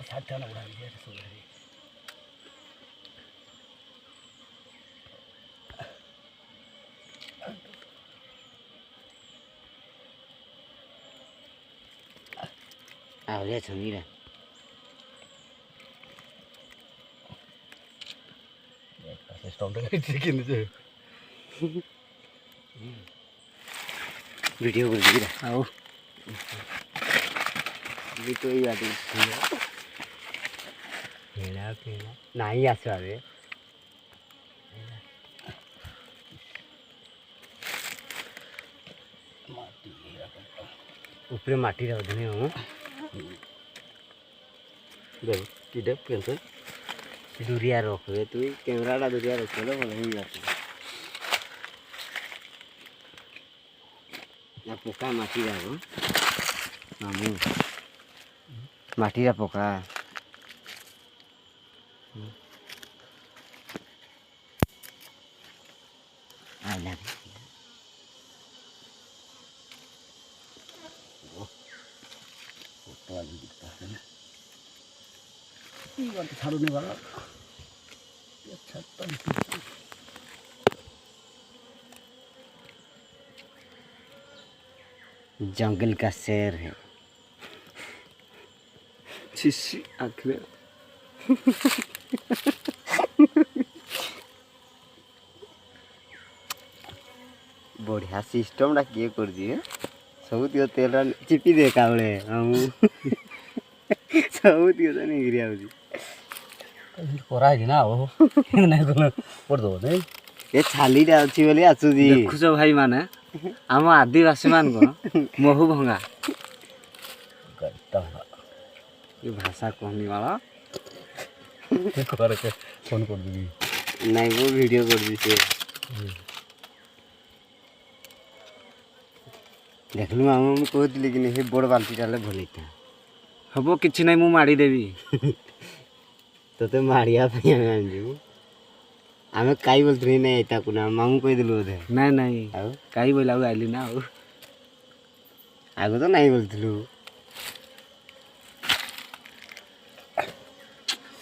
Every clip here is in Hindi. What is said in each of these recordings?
साठा ना उड़ा दिया सुधरी आवले छमीरा सिस्टम रे चिकन जे वीडियो कर दिरा आओ ये तो ही आते खेला नहीं आसवा रे ऊपर माटी रे धने हो देख की देख पेंसिल दूरिया रखबे तू कैमराटा दूरिया रखले भल हो जात ना पोका माटी रे मामू माटी रे पोका आला तो वाली दिखता है ना ये बात छाड़ने वाला ये छत्ता जंगल का शेर है छिसी आखिर बढ़िया सिस्टम टा किए कर दिए सब दियो तेल चिपी दे कावले हम सब दियो तो नहीं गिरिया होजी कोरा है ना ओ नहीं कोन पड़ दो नहीं ए छाली टा अछि बोली आसु जी देखुछ भाई माने हम आदिवासी मान को महु भंगा करता ये भाषा कहने वाला कर के फोन कर दी नहीं वो वीडियो कर दी से देखलु हम कहत लेकिन हे बड़ बाल्टी डाले भलेता हबो किछि नहीं मु मारी देबी तो मारिया पे आंजू आमे काई बोलथि नहीं एता कुना मामू कह दिलु ओधे नहीं नहीं आउ काई बोला आइली ना आउ आगो तो नहीं बोलथिलु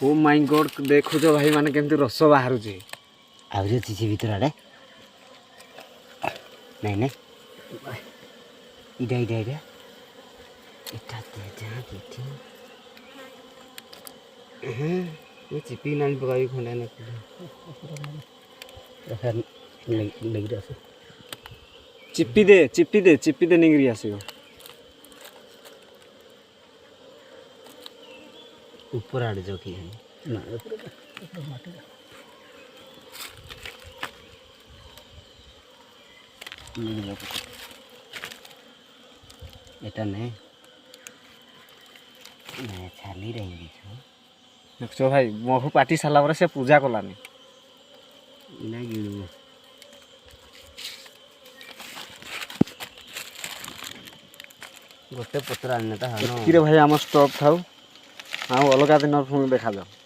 ओ माय गॉड देखो जो भाई माने केमती रस बाहरु जे आउ जे चिची भीतर आडे नहीं नहीं इडा इडा इडा इटा ते जा बेटी ये चिपी नानी पकाई खंडा ना फिर लग रहा से चिप्पी दे निगरी आसीओ ऊपर आड़ जो की ना माटी एटा नहीं मैं छाली रही छो देखो भाई महु पाटी साला पर से पूजा कलानी इना गिणु गोटे पत्र आने ता हनो कि रे भाई आम स्टॉप थाउ आ अलगा दिन पुणी देखा जाओ।